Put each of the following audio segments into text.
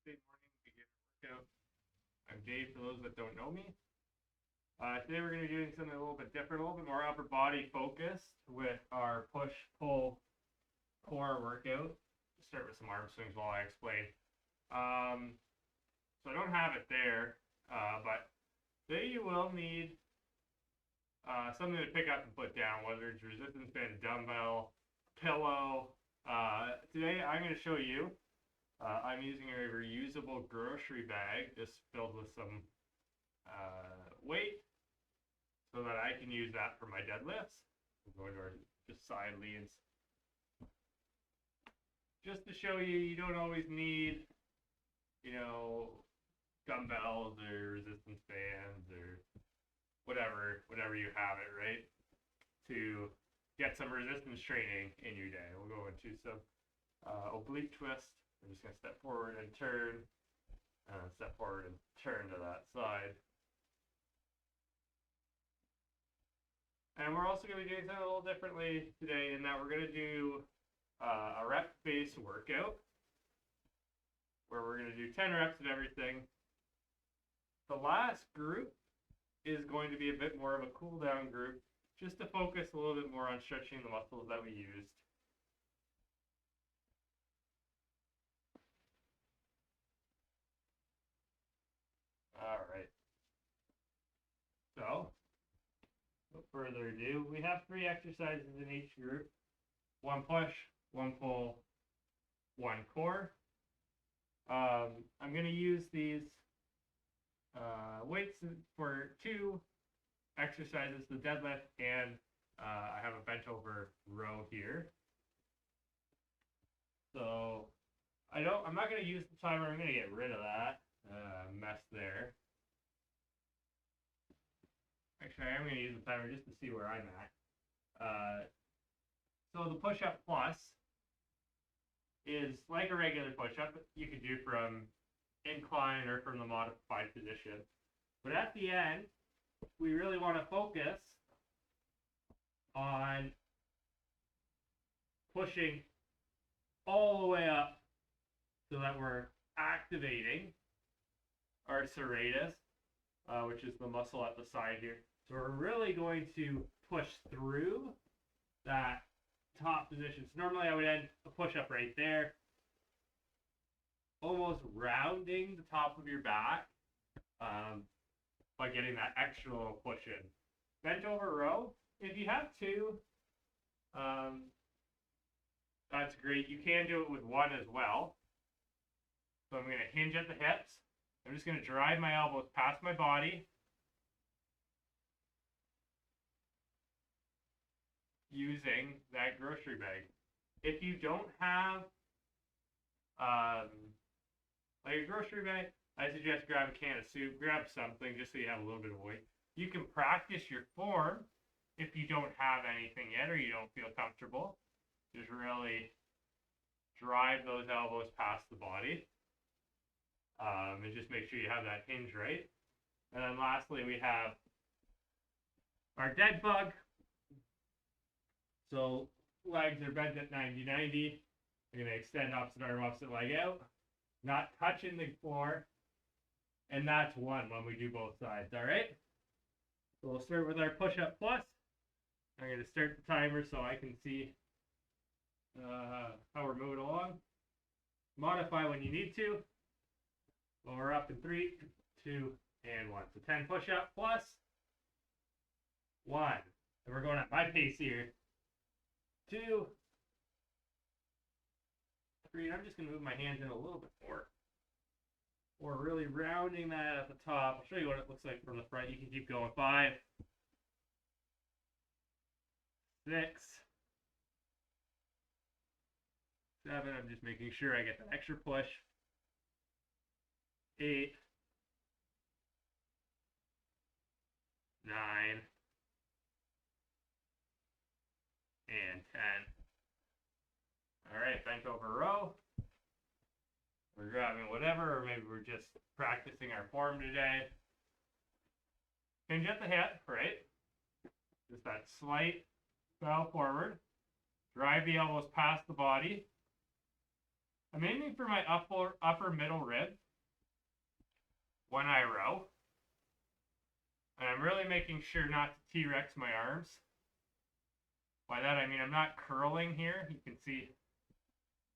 Wednesday morning beginner workout. I'm Dave for those that don't know me. Today we're going to be doing something a little bit different, a little bit more upper body focused with our push-pull core workout. Start with some arm swings while I explain. So I don't have it there, but today you will need something to pick up and put down, whether it's resistance band, dumbbell, pillow. Today I'm going to show you. I'm using a reusable grocery bag just filled with some weight so that I can use that for my deadlifts. We're going to our just side leans. Just to show you, you don't always need, dumbbells or resistance bands or whatever you have it, right? To get some resistance training in your day. We'll go into some oblique twist. I'm just going to step forward and turn, step forward and turn to that side. And we're also going to be doing something a little differently today in that we're going to do a rep-based workout where we're going to do 10 reps of everything. The last group is going to be a bit more of a cool-down group just to focus a little bit more on stretching the muscles that we used. All right. So, without further ado, we have 3 exercises in each group. 1 push, 1 pull, 1 core. I'm going to use these weights for 2 exercises, the deadlift and I have a bench over row here. So I'm not going to use the timer. I'm going to get rid of that mess there. Actually, I am going to use the timer just to see where I'm at. So the push-up plus is like a regular push-up you could do from incline or from the modified position. But at the end, we really want to focus on pushing all the way up so that we're activating our serratus, which is the muscle at the side here. So we're really going to push through that top position. So normally I would end a push-up right there, almost rounding the top of your back by getting that extra little push in. Bench over row, if you have 2, that's great. You can do it with 1 as well. So I'm going to hinge at the hips. I'm just going to drive my elbows past my body. Using that grocery bag. If you don't have like a grocery bag, I suggest grab a can of soup, grab something just so you have a little bit of weight. You can practice your form if you don't have anything yet or you don't feel comfortable. Just really drive those elbows past the body. And just make sure you have that hinge right. And then lastly, we have our dead bug. So legs are bent at 90-90. We're going to extend opposite arm, opposite leg out. Not touching the floor. And that's 1 when we do both sides. All right? So we'll start with our push-up plus. I'm going to start the timer so I can see how we're moving along. Modify when you need to. Lower up in 3, 2, and 1. So 10 push-up plus 1. And we're going at my pace here. 2, 3. And I'm just going to move my hands in a little bit more. Or really rounding that at the top. I'll show you what it looks like from the front. You can keep going. 5, 6, 7. I'm just making sure I get that extra push. 8, 9, and 10. All right, bench over row. We're grabbing whatever, or maybe we're just practicing our form today. Hinge at the hip, right? Just that slight bow forward. Drive the elbows past the body. I'm aiming for my upper middle rib when I row. And I'm really making sure not to T-Rex my arms. By that I mean I'm not curling here. You can see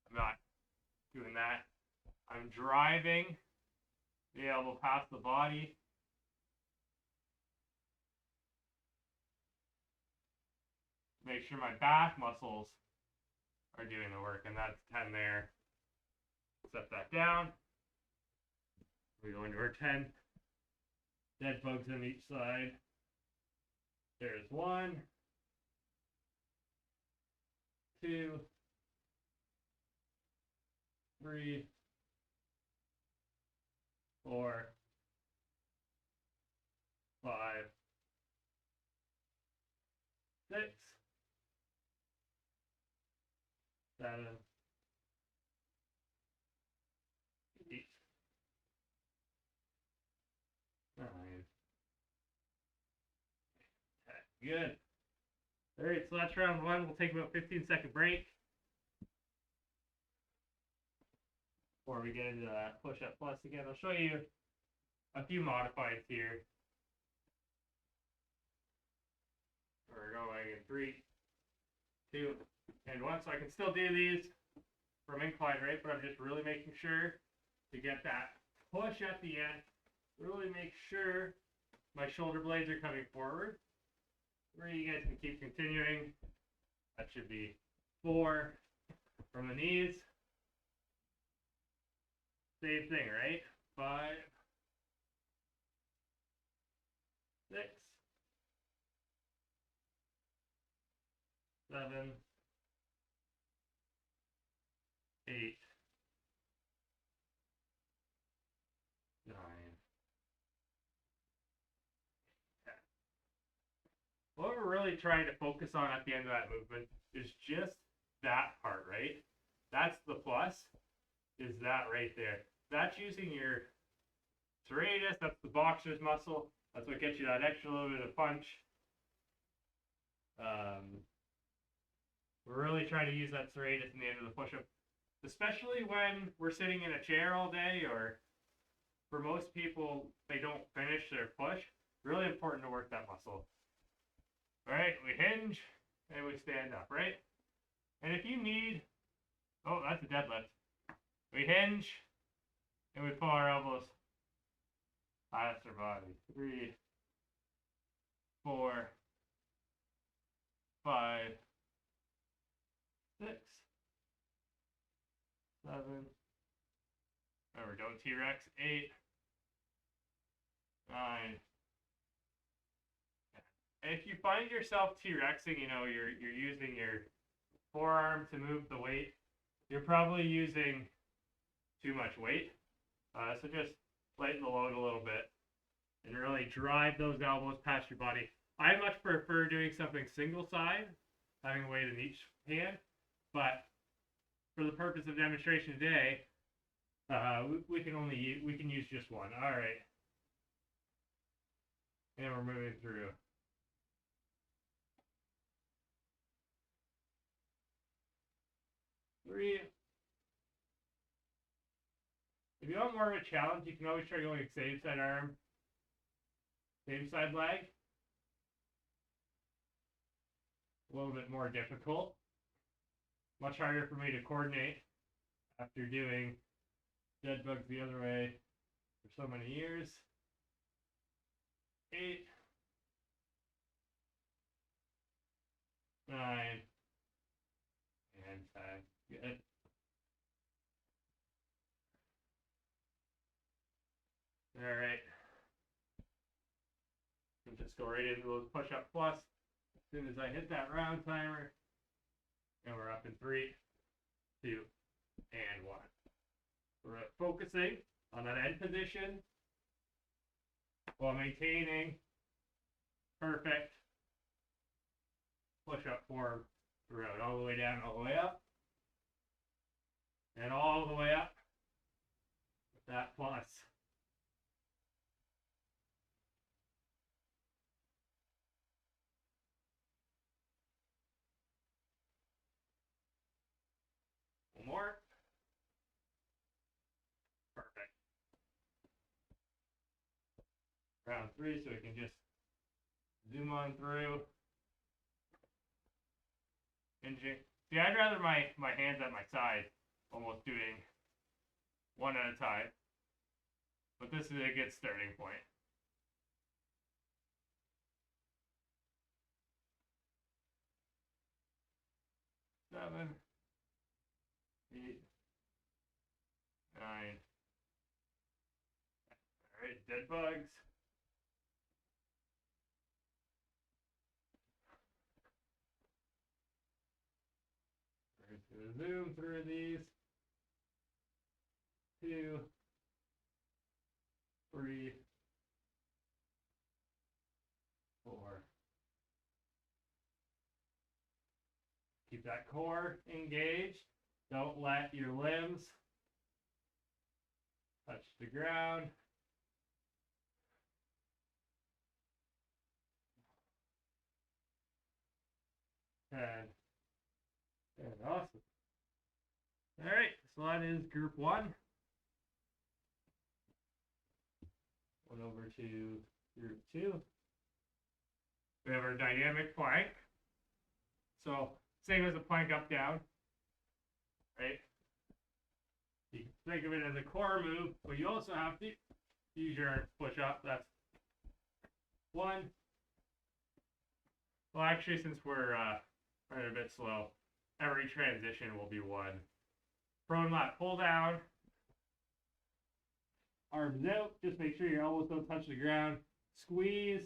I'm not doing that. I'm driving the elbow past the body. Make sure my back muscles are doing the work, and that's 10 there. Set that down. We go into our 10. Dead bugs on each side. There's 1, 2, 3, 4, 5, 6, 7, 8, 9, 10. Good. Alright, so that's round 1. We'll take about a 15-second break before we get into that push-up plus again. I'll show you a few modifieds here. We're going in 3, 2, and 1. So I can still do these from incline, right? But I'm just really making sure to get that push at the end. Really make sure my shoulder blades are coming forward. 3, you guys can keep continuing. That should be 4 from the knees. Same thing, right? 5, 6, 7, 8, 9, 10. What we're really trying to focus on at the end of that movement is just that part, right? That's the plus, is that right there. That's using your serratus, that's the boxer's muscle. That's what gets you that extra little bit of punch. We're really trying to use that serratus in the end of the push-up, especially when we're sitting in a chair all day, or for most people, they don't finish their push. Really important to work that muscle. All right, we hinge and we stand up, right? And if you need, oh, that's a deadlift. We hinge and we pull our elbows past our body. 3, 4, 5, 6, 7. Remember, don't T-Rex. 8, 9. If you find yourself T-Rexing, you know, you're using your forearm to move the weight, you're probably using too much weight. So just lighten the load a little bit and really drive those elbows past your body. I much prefer doing something single side, having a weight in each hand, but for the purpose of demonstration today, we can use just one. All right, and we're moving through. 3. If you want more of a challenge, you can always try going same side arm, same side leg. A little bit more difficult. Much harder for me to coordinate after doing dead bugs the other way for so many years. 8, 9, and 10. Good. All right. And just go right into those push-up plus as soon as I hit that round timer. And we're up in 3, 2, and 1. We're focusing on that end position while maintaining perfect push-up form throughout, all the way down, all the way up, and all the way up with that plus. One more. round 3 so we can just zoom on through. See, I'd rather my hands at my side, almost doing one at a time. But this is a good starting point. Seven, 8, 9. Alright, dead bugs. We're going to zoom through these. 2, 3, 4. Keep that core engaged. Don't let your limbs touch the ground. And awesome. All right, so that is group 1. One over to group 2. We have our dynamic plank. So same as a plank up down, right? You can think of it as a core move, but you also have to use your push up. That's 1. Well, actually, since we're running a bit slow, every transition will be 1. Prone lat pull down. Arms out. Just make sure your elbows don't touch the ground. Squeeze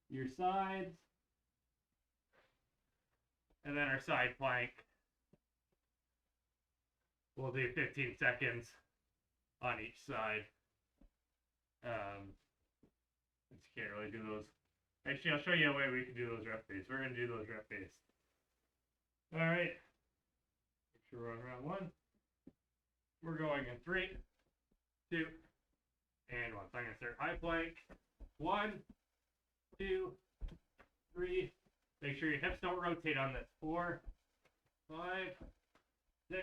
your sides. And then our side plank. We'll do 15 seconds on each side. Since you can't really do those. Actually, I'll show you a way we can do those rep based. We're going to do those rep based. Alright. Make sure we're on round 1. We're going in 3, 2, and 1. So I'm going to start high plank. 1, 2, 3. Make sure your hips don't rotate on this. 4, 5, 6,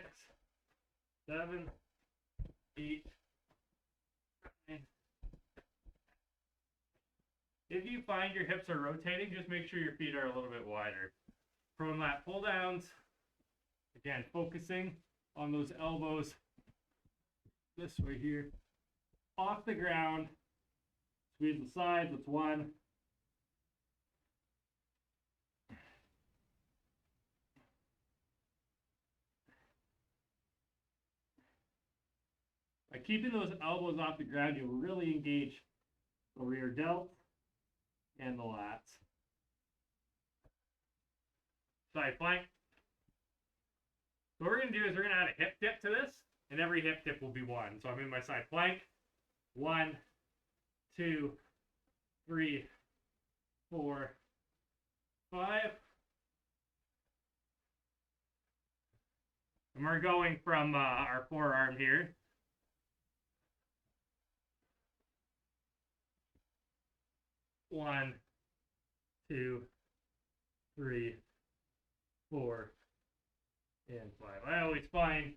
7, 8, 9. If you find your hips are rotating, just make sure your feet are a little bit wider. Prone lat pull downs. Again, focusing on those elbows this way here. Off the ground. Squeeze the sides. That's 1. By keeping those elbows off the ground, you'll really engage the rear delt and the lats. Side plank. So what we're going to do is we're going to add a hip dip to this, and every hip dip will be 1. So I'm in my side plank. 1, 2, 3, 4, 5. And we're going from our forearm here. One, 2, 3, 4, and 5. I always find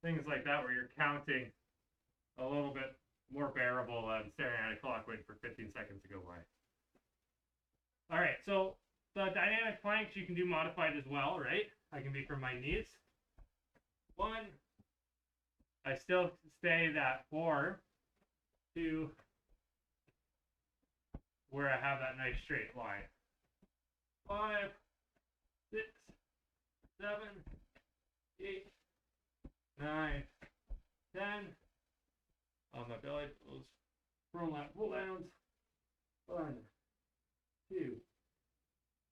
things like that where you're counting a little bit more bearable than staring at a clock waiting for 15 seconds to go by. All right, so the dynamic planks you can do modified as well, right? I can be from my knees. 1, I still stay that 4, 2, where I have that nice straight line. 5, 6, 7, 8, 9, 10. On my belly, those prone lat pull downs. 1, 2,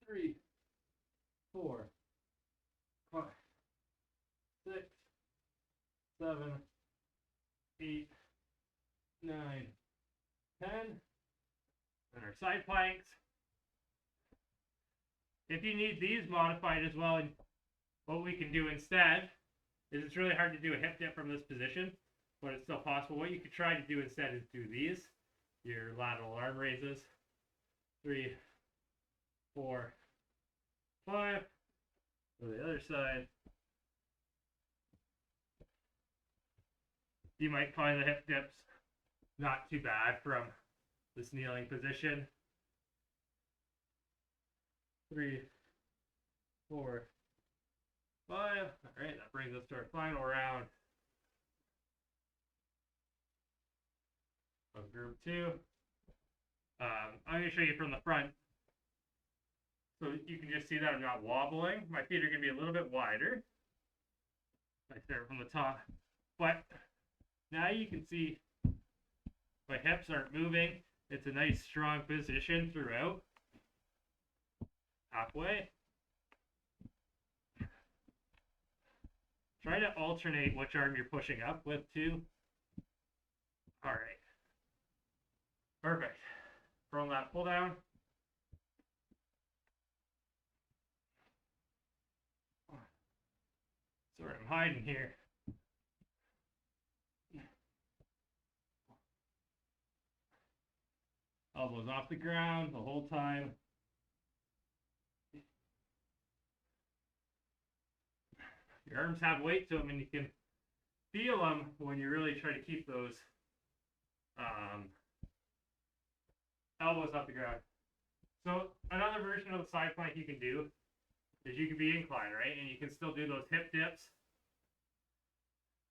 3, 4, 5, 6, 7, 8, 9, 10. And our side planks. If you need these modified as well, and what we can do instead is it's really hard to do a hip dip from this position, but it's still possible. What you could try to do instead is do these, your lateral arm raises. 3, 4, 5. To the other side. You might find the hip dips not too bad from this kneeling position. 3, 4, 5. All right, that brings us to our final round of group 2. I'm going to show you from the front. So you can just see that I'm not wobbling. My feet are going to be a little bit wider. I start from the top. But now you can see my hips aren't moving. It's a nice strong position throughout. Halfway. Try to alternate which arm you're pushing up with too. All right. Perfect. From that pull down. Sorry, I'm hiding here. Elbows off the ground the whole time. Your arms have weight to them, and you can feel them when you really try to keep those elbows off the ground. So another version of the side plank you can do is you can be inclined, right? And you can still do those hip dips,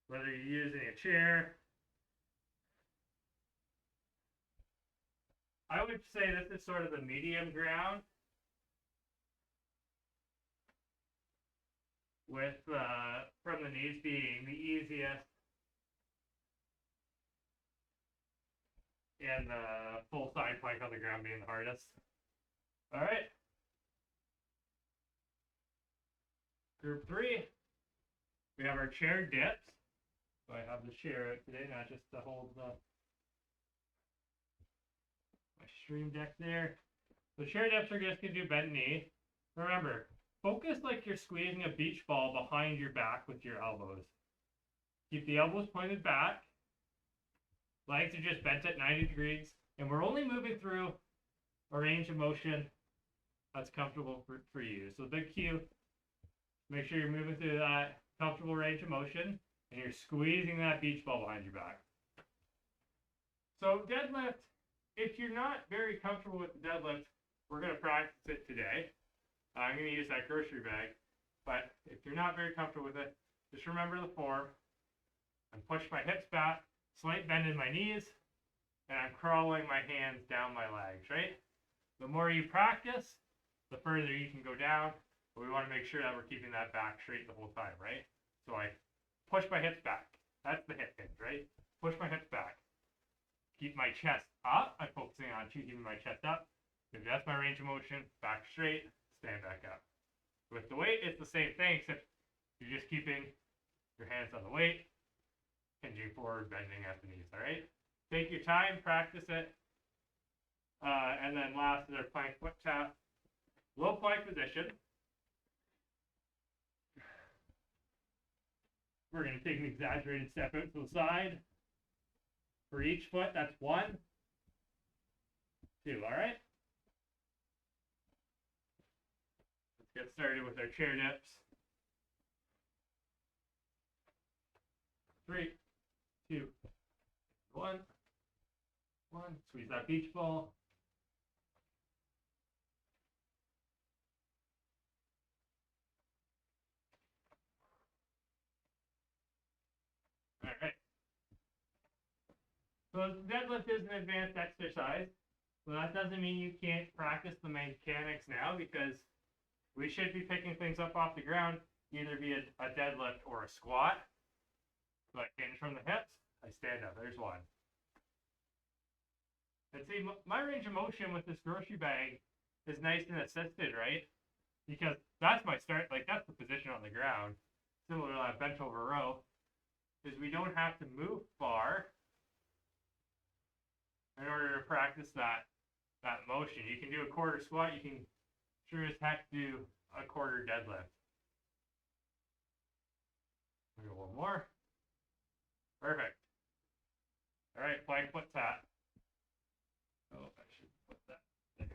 whether you're using a chair. I would say this is sort of the medium ground with from the knees being the easiest and the full side plank on the ground being the hardest. All right. Group 3, we have our chair dips. So I have the chair out today, not just to hold my stream deck there. The chair dips are just going to do bent knee. Remember, focus like you're squeezing a beach ball behind your back with your elbows. Keep the elbows pointed back. Legs are just bent at 90 degrees. And we're only moving through a range of motion that's comfortable for you. So big cue. Make sure you're moving through that comfortable range of motion and you're squeezing that beach ball behind your back. So deadlift, if you're not very comfortable with the deadlift, we're going to practice it today. I'm going to use that grocery bag. But if you're not very comfortable with it, just remember the form. I'm pushing my hips back, slight bend in my knees, and I'm crawling my hands down my legs, right? The more you practice, the further you can go down. But we want to make sure that we're keeping that back straight the whole time, right? So I push my hips back. That's the hip hinge, right? Push my hips back. Keep my chest up. I'm focusing on keeping my chest up. If that's my range of motion, back straight, stand back up. With the weight, it's the same thing, except you're just keeping your hands on the weight, hinging forward, bending at the knees, all right? Take your time, practice it. And then last is our plank foot tap. Low plank position. We're going to take an exaggerated step out to the side. For each foot, that's 1, 2, all right? Let's get started with our chair dips. 3, 2, 1. Squeeze that beach ball. All right. So deadlift is an advanced exercise. So that doesn't mean you can't practice the mechanics now, because we should be picking things up off the ground, either via a deadlift or a squat. So I hinge from the hips, I stand up. There's 1. And see, my range of motion with this grocery bag is nice and assisted, right? Because that's my start, like that's the position on the ground, similar to that bench over row, is we don't have to move far in order to practice that motion. You can do a quarter squat, you can sure as heck do a quarter deadlift. We go 1 more. Perfect. All right, plank foot tap. Oh, I should put that there.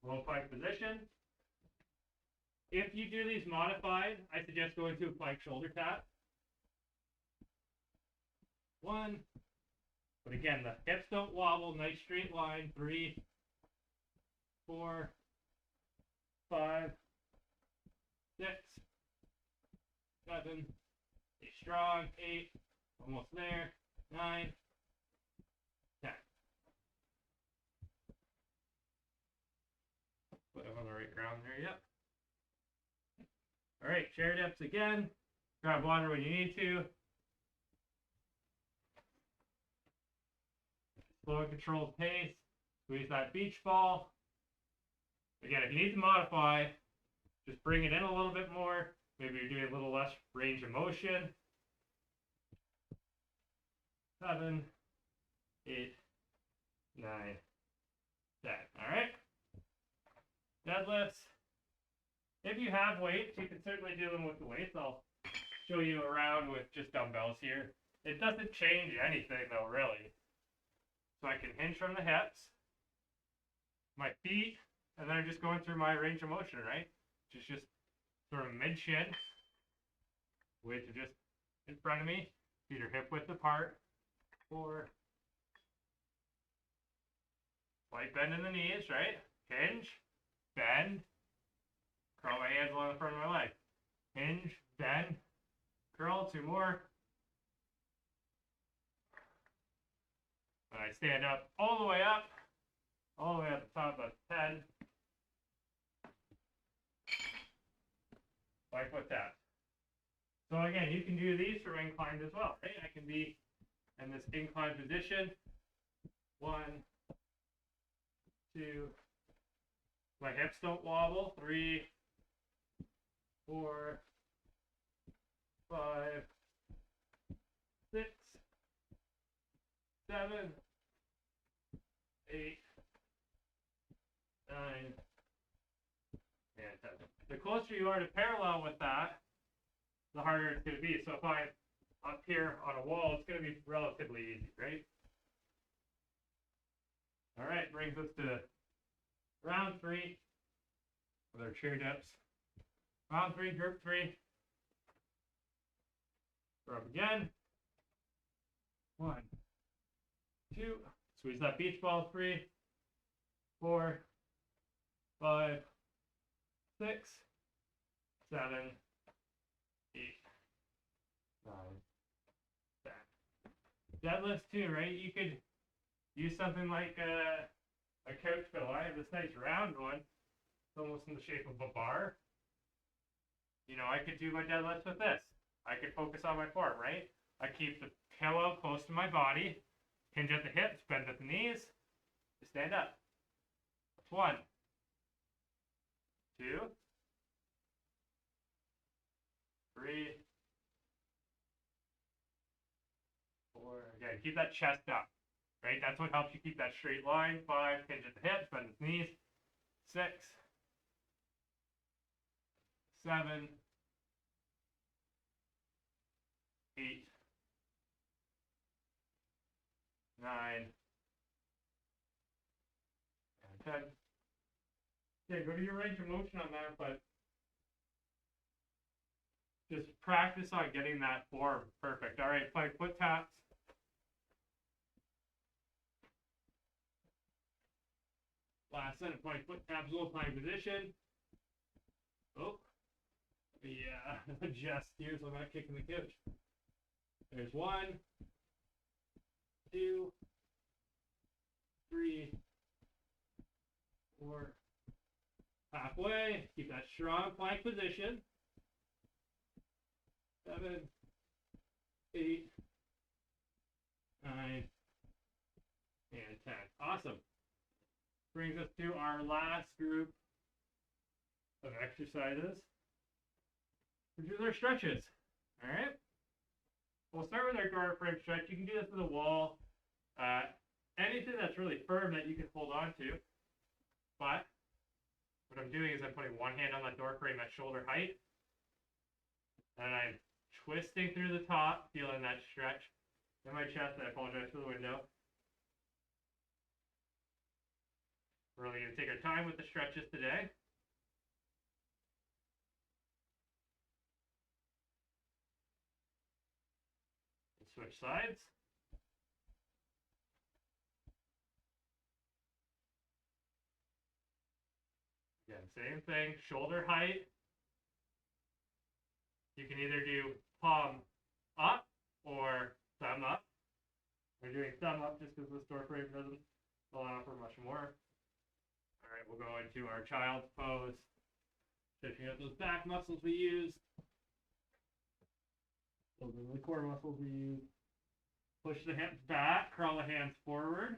Low plank position. If you do these modified, I suggest going to a plank shoulder tap. 1, But again, the hips don't wobble. Nice straight line. 3, 4, 5, 6, 7. Stay strong. 8. Almost there. 9, 10. Put it on the right ground there. Yep. All right. Chair dips again. Grab water when you need to. Slow and controlled pace. Squeeze that beach ball. Again, if you need to modify, just bring it in a little bit more. Maybe you're doing a little less range of motion. 7, 8, 9, 10. All right. Deadlifts. If you have weights, you can certainly do them with the weights. I'll show you around with just dumbbells here. It doesn't change anything though, really. So I can hinge from the hips, my feet, and then I'm just going through my range of motion, right? Just sort of mid-shin. Weights are just in front of me. Feet are hip width apart. 4. Slight bend in the knees, right? Hinge, bend, curl my hands along the front of my leg. Hinge, bend, curl, 2 more. And I stand up all the way up at the top of 10. 5-foot tap. So again, you can do these for inclined as well, right? I can be in this inclined position. 1, 2. My hips don't wobble. 3, 4, 5, 6, 7, 8, 9, and 10. The closer you are to parallel with that, the harder it's going to be. So if I'm up here on a wall, it's going to be relatively easy, right? All right, brings us to round 3 with our chair dips. Round 3, group 3. Throw up again. 1, 2. Squeeze that beach ball. 3, 4, 5, 6, 7, 8, 9, 10. Deadlifts too, right? You could use something like a couch pillow. I have this nice round one. It's almost in the shape of a bar. You know, I could do my deadlifts with this. I could focus on my form, right? I keep the pillow close to my body, hinge at the hips, bend at the knees, stand up. That's 1, 2, 3, 4. Again, keep that chest up, right? That's what helps you keep that straight line. 5, hinge at the hips, bend at the knees. 6, 7, 8, 9, and 10. Okay, go to your range of motion on that, but just practice on getting that form perfect. All right, 5-foot taps. Last set of 5-foot taps, low plank position. Oh, let me adjust here so I'm not kicking the couch. There's 1, 2, 3, 4. Halfway. Keep that strong plank position. 7, 8, 9, and 10. Awesome. Brings us to our last group of exercises, which is our stretches. All right. We'll start with our guard frame stretch. You can do this with a wall, anything that's really firm that you can hold on to. But what I'm doing is I'm putting one hand on that door frame at shoulder height, and I'm twisting through the top, feeling that stretch in my chest. I apologize for the window. We're really going to take our time with the stretches today. Switch sides. same thing, shoulder height. You can either do palm up or thumb up. We're doing thumb up just because this door frame doesn't allow for much more. All right, we'll go into our child's pose. Stretching out those back muscles we use. Those are the core muscles we use. Push the hands back, crawl the hands forward.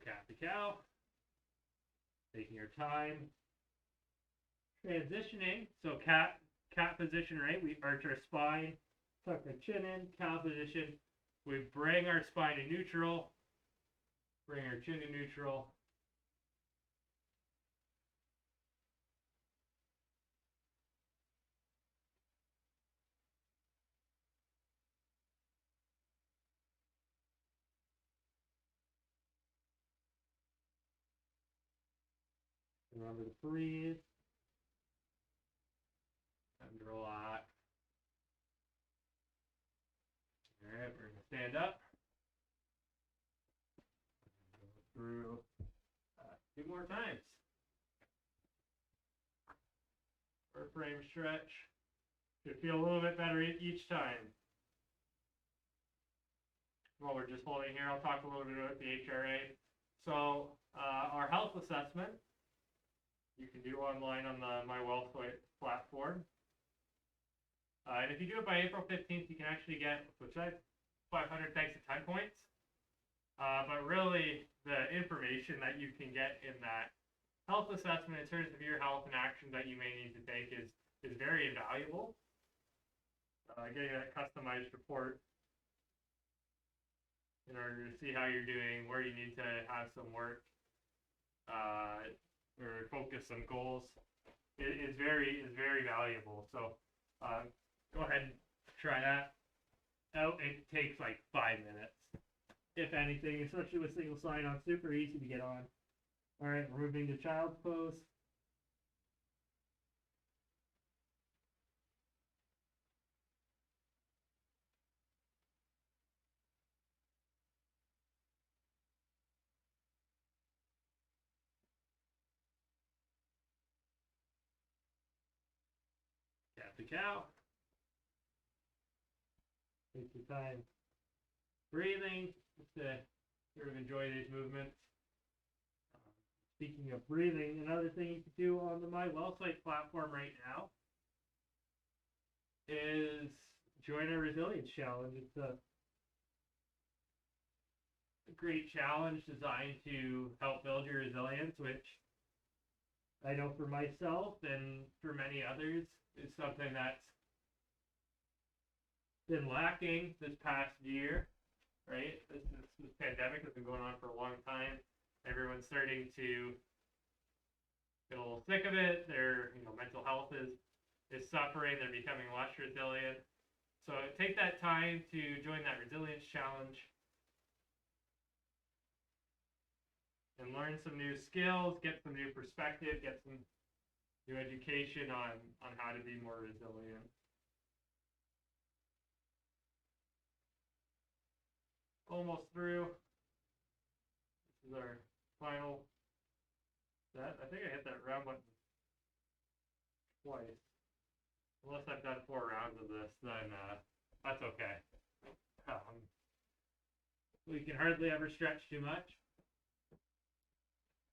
Cat to cow. Taking your time. Transitioning. So cat position, right? We arch our spine, tuck our chin in. Cow position. We bring our spine to neutral. Bring our chin to neutral. Remember to breathe. Time to relax. All right, we're going to stand up. Go through 2 more times. Or frame stretch. Should feel a little bit better each time. While we're just holding here, I'll talk a little bit about the HRA. So our health assessment, you can do online on the My WellSite platform. And if you do it by April 15th, you can actually get, which I 500 thanks to 10 points. But really, the information that you can get in that health assessment in terms of your health and actions that you may need to take is very invaluable. Getting that customized report in order to see how you're doing, where you need to have some work, or focus some goals is very valuable. So go ahead and try that out. It takes like 5 minutes, if anything, especially with single sign-on. Super easy to get on. All right, we're moving to child's pose. Cat to cow. Take your time breathing, just to sort of enjoy these movements. Speaking of breathing, another thing you can do on the My WellSite platform right now is join our resilience challenge. It's a great challenge designed to help build your resilience, which I know for myself and for many others is something that's been lacking this past year, right? This pandemic has been going on for a long time. Everyone's starting to get a little sick of it. Their mental health is suffering. They're becoming less resilient. So take that time to join that resilience challenge and learn some new skills, get some new perspective, get some new education on how to be more resilient. Almost through. This is our final set. I think I hit that round button twice. Unless I've done 4 rounds of this, then that's okay. We can hardly ever stretch too much.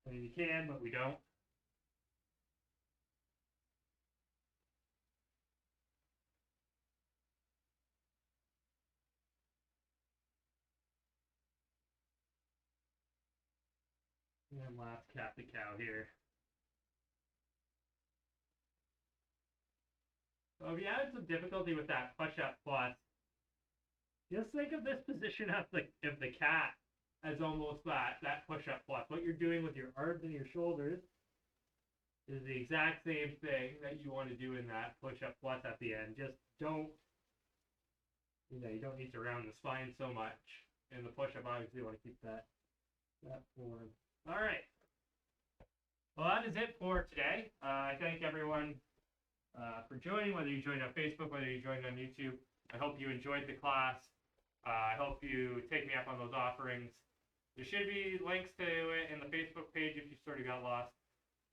I mean, you can, but we don't. And last cat to cow here. So if you had some difficulty with that push-up plus, just think of this position of the cat as almost that push-up plus. What you're doing with your arms and your shoulders is the exact same thing that you want to do in that push-up plus at the end. Just don't, you don't need to round the spine so much. In the push-up, obviously, you want to keep that form. All right. for today. I thank everyone for joining, whether you joined on Facebook, whether you joined on YouTube. I hope you enjoyed the class. I hope you take me up on those offerings. There should be links to it in the Facebook page if you sort of got lost.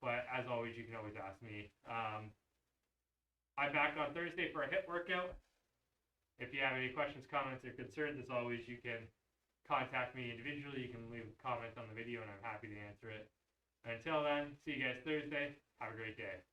But as always, you can always ask me. I'm back on Thursday for a HIIT workout. If you have any questions, comments, or concerns, as always, you can contact me individually. You can leave a comment on the video, and I'm happy to answer it. And until then, see you guys Thursday. Have a great day.